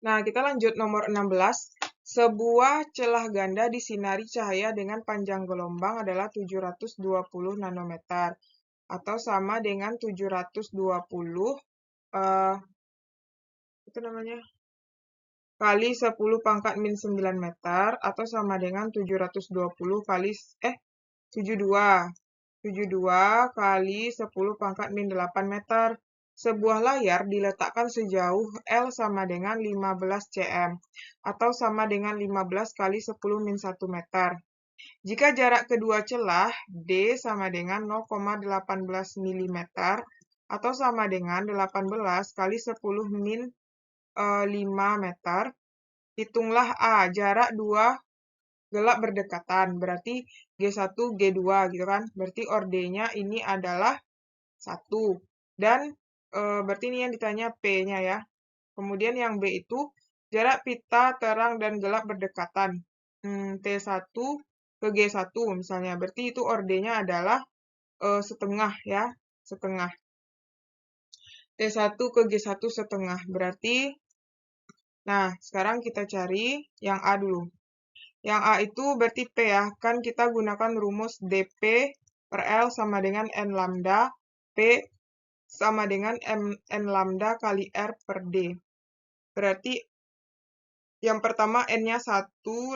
Nah, kita lanjut nomor 16. Sebuah celah ganda disinari cahaya dengan panjang gelombang adalah 720 nanometer atau sama dengan 720 itu namanya kali 10 pangkat min 9 meter atau sama dengan 720 kali 72 kali 10 pangkat min 8 meter. Sebuah layar diletakkan sejauh L sama dengan 15 cm atau sama dengan 15 kali 10 min 1 meter. Jika jarak kedua celah D sama dengan 0,18 mm atau sama dengan 18 kali 10 min 5 meter, hitunglah A, jarak dua gelap berdekatan, berarti G1, G2 gitu kan. Berarti ordenya ini adalah 1. Dan berarti ini yang ditanya P-nya ya. Kemudian yang B itu jarak pita terang dan gelap berdekatan. T1 ke G1 misalnya. Berarti itu ordenya adalah setengah ya, setengah. T1 ke G1 setengah. Berarti, nah sekarang kita cari yang A dulu. Yang A itu berarti P ya, kan kita gunakan rumus dP per L sama dengan N lambda, P sama dengan N lambda kali R per D. Berarti yang pertama N-nya 1,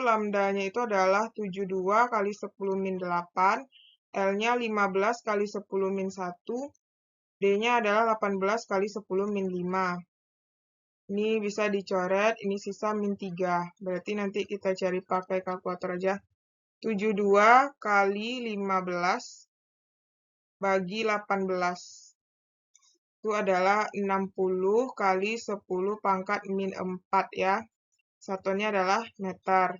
lambdanya itu adalah 72 kali 10 min 8, L-nya 15 kali 10 min 1, D-nya adalah 18 kali 10 min 5. Ini bisa dicoret, ini sisa min 3. Berarti nanti kita cari pakai kalkulator aja. 72 kali 15 bagi 18. Itu adalah 60 kali 10 pangkat min 4 ya. Satuannya adalah meter.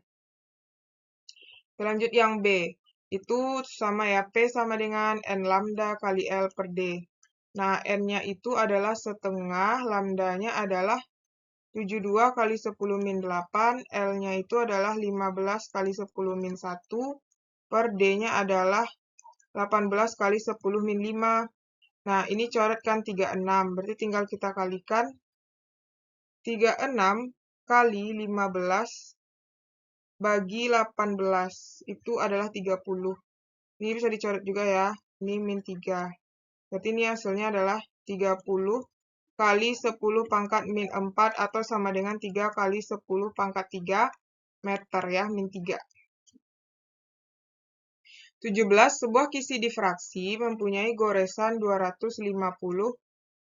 Lanjut yang B. Itu sama ya, P sama dengan N lambda kali L per D. Nah, N-nya itu adalah setengah, lambdanya adalah 72 kali 10 min 8, L-nya itu adalah 15 kali 10 min 1, per D-nya adalah 18 kali 10 min 5. Nah, ini coretkan 36, berarti tinggal kita kalikan. 36 kali 15 bagi 18, itu adalah 30. Ini bisa dicoret juga ya, ini min 3. Berarti ini hasilnya adalah 30 kali 10 pangkat min 4 atau sama dengan 3 kali 10 pangkat 3 meter ya, min 3. 17. Sebuah kisi difraksi mempunyai goresan 250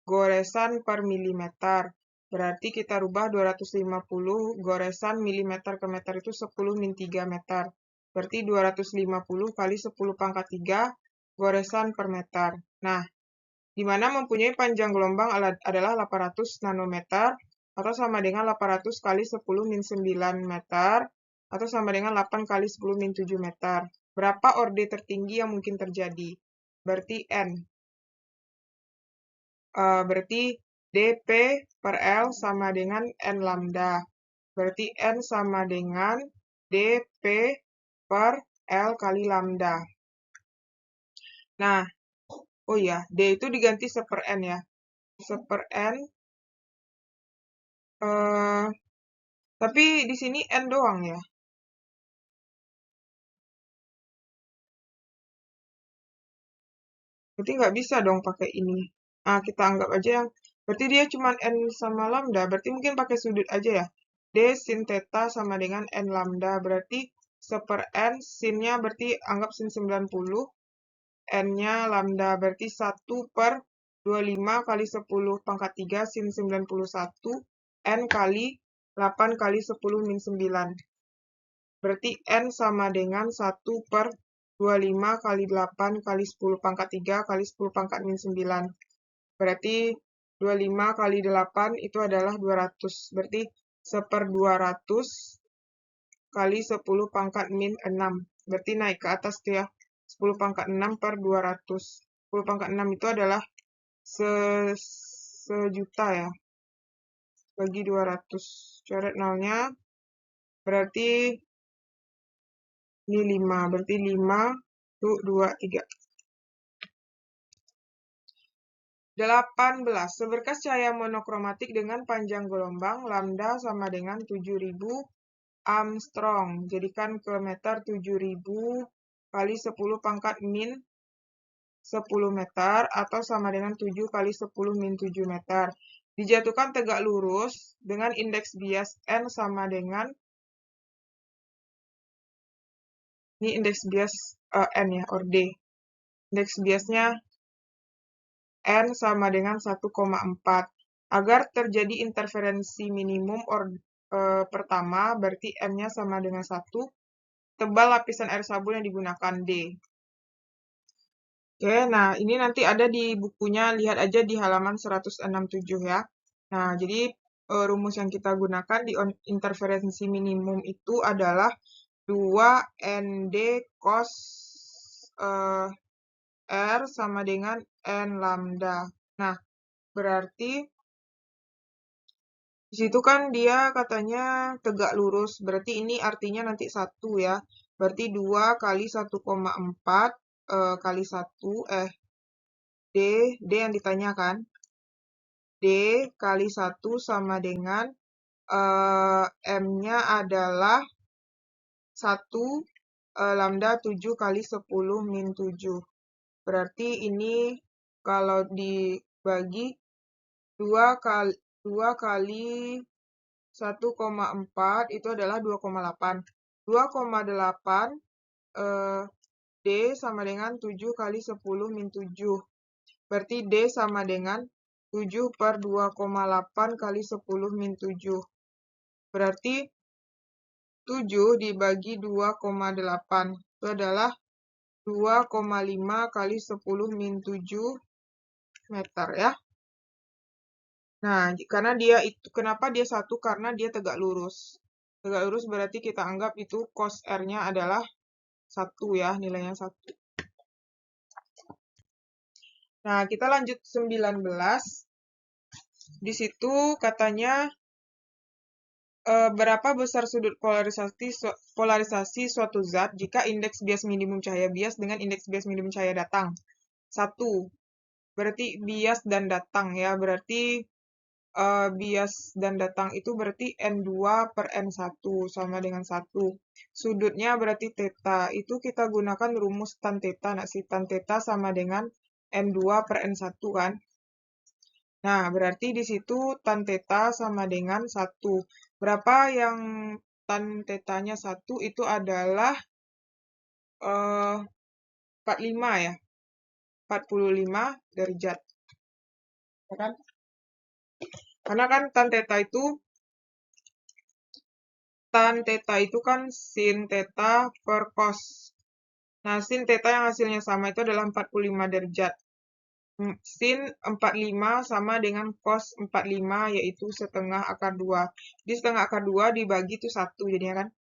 goresan per milimeter. Berarti kita rubah 250 goresan milimeter ke meter itu 10 min 3 meter. Berarti 250 kali 10 pangkat 3 goresan per meter. Nah, di mana mempunyai panjang gelombang adalah 800 nanometer atau sama dengan 800 kali 10 min 9 meter atau sama dengan 8 kali 10 min 7 meter. Berapa orde tertinggi yang mungkin terjadi? Berarti N. Berarti dP per L sama dengan N lambda. Berarti N sama dengan dP per L kali lambda. Nah, oh ya, D itu diganti 1/N ya. 1/N. Tapi di sini N doang ya. Berarti nggak bisa dong pakai ini. Nah, kita anggap aja yang, berarti dia cuma N sama lambda. Berarti mungkin pakai sudut aja ya. D sin theta sama dengan N lambda. Berarti 1/N, sinnya berarti anggap sin 90. N-nya lambda berarti 1/25 kali 10 pangkat 3 sin 91. N kali 8 kali 10 min 9. Berarti N sama dengan 1/25 kali 8 kali 10 pangkat 3 kali 10 pangkat min 9. Berarti 25 kali 8 itu adalah 200. Berarti 1/200 kali 10 pangkat min 6. Berarti naik ke atas tuh ya. 10 pangkat 6 per 200. 10 pangkat 6 itu adalah sejuta ya. Bagi 200. Coret nolnya. Berarti ini 5. Berarti 5, 2, 3. 18. Seberkas cahaya monokromatik dengan panjang gelombang lambda sama dengan 7000 Armstrong. Jadikan ke meter 7000 kali 10 pangkat min 10 meter atau sama dengan 7 kali 10 min 7 meter. Dijatuhkan tegak lurus dengan indeks bias N sama dengan, ini indeks bias N ya, or D. Indeks biasnya N sama dengan 1,4. Agar terjadi interferensi minimum pertama, berarti M-nya sama dengan 1. Tebal lapisan air sabun yang digunakan D. Oke, nah ini nanti ada di bukunya, lihat aja di halaman 167 ya. Nah, jadi rumus yang kita gunakan di interferensi minimum itu adalah 2ND cos R sama dengan N lambda. Nah, berarti di situ kan dia katanya tegak lurus, berarti ini artinya nanti 1 ya. Berarti 2 kali 1,4 kali 1, D yang ditanyakan. D kali 1 sama dengan M-nya adalah 1 lambda 7 kali 10 min 7. Berarti ini kalau dibagi 2 kali 1,4 itu adalah 2,8. 2,8 D sama dengan 7 kali 10 min 7. Berarti D sama dengan 7 per 2,8 kali 10 min 7. Berarti 7 dibagi 2,8. Itu adalah 2,5 kali 10 min 7 meter ya. Nah, karena dia itu, kenapa dia 1? Karena dia tegak lurus. Tegak lurus berarti kita anggap itu cos R-nya adalah 1 ya, nilainya 1. Nah, kita lanjut 19. Di situ katanya berapa besar sudut polarisasi suatu zat jika indeks bias minimum cahaya bias dengan indeks bias minimum cahaya datang. 1. Berarti bias dan datang ya, berarti bias dan datang itu berarti N2 per N1 sama dengan 1. Sudutnya berarti theta. Itu kita gunakan rumus tan theta. Nah, si tan theta sama dengan N2 per N1 kan. Nah, berarti di situ tan theta sama dengan 1. Berapa yang tan theta-nya 1 itu adalah 45 ya. 45 derajat. Ya kan? Karena kan tan theta itu kan sin theta per cos. Nah, sin theta yang hasilnya sama itu adalah 45 derajat. Sin 45 sama dengan cos 45 yaitu setengah akar 2. Di setengah akar 2 dibagi itu 1 jadinya kan.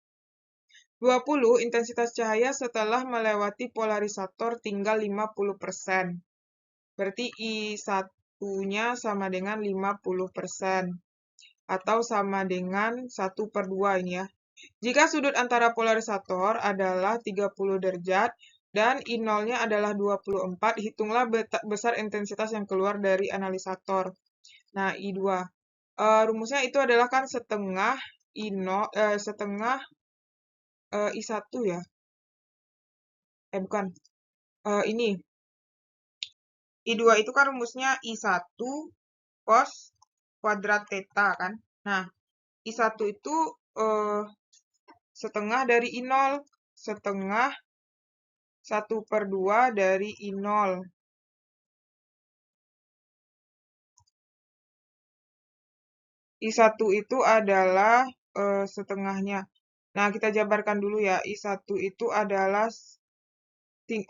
20 intensitas cahaya setelah melewati polarisator tinggal 50%. Berarti I1-nya sama dengan 50%. Atau sama dengan 1/2 ini ya. Jika sudut antara polarisator adalah 30 derajat dan I0-nya adalah 24, hitunglah besar intensitas yang keluar dari analisator. Nah, I2. Rumusnya itu adalah kan setengah setengah I1 ya. Bukan. Ini. I2 itu kan rumusnya I1 cos kuadrat theta kan. Nah, I1 itu setengah dari I0. Setengah 1/2 dari I0. I1 itu adalah setengahnya. Nah, kita jabarkan dulu ya. I1 itu adalah,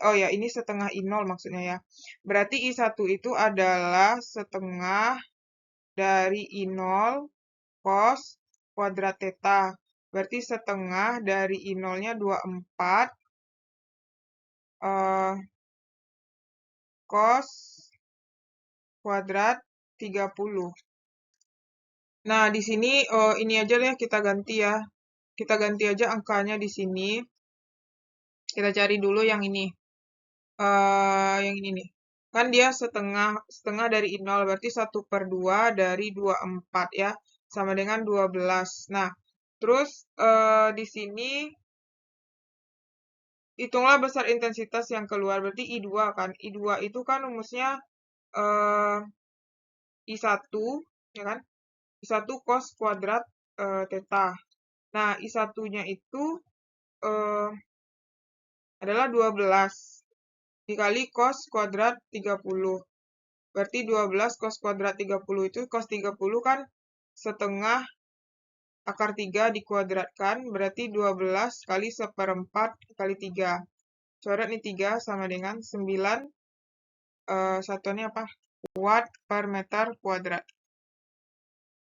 oh ya, ini setengah I0 maksudnya ya. Berarti I1 itu adalah setengah dari I0 cos kuadrat theta. Berarti setengah dari I0-nya 24 cos kuadrat 30. Nah, di sini ini aja ya kita ganti ya. Kita ganti aja angkanya di sini. Kita cari dulu yang ini. Yang ini nih. Kan dia setengah dari 0, berarti 1/2 dari 24 ya, sama dengan 12. Nah, terus di sini hitunglah besar intensitas yang keluar, berarti I2 kan. I2 itu kan rumusnya eh, I1, ya kan? I1 cos kuadrat theta. Nah, I1-nya itu eh, adalah 12 dikali cos kuadrat 30. Berarti 12 cos kuadrat 30 itu, cos 30 kan setengah akar 3 dikuadratkan, berarti 12 kali 1/4 kali 3. Coret nih 3 sama dengan 9, satuannya apa? Watt per meter kuadrat.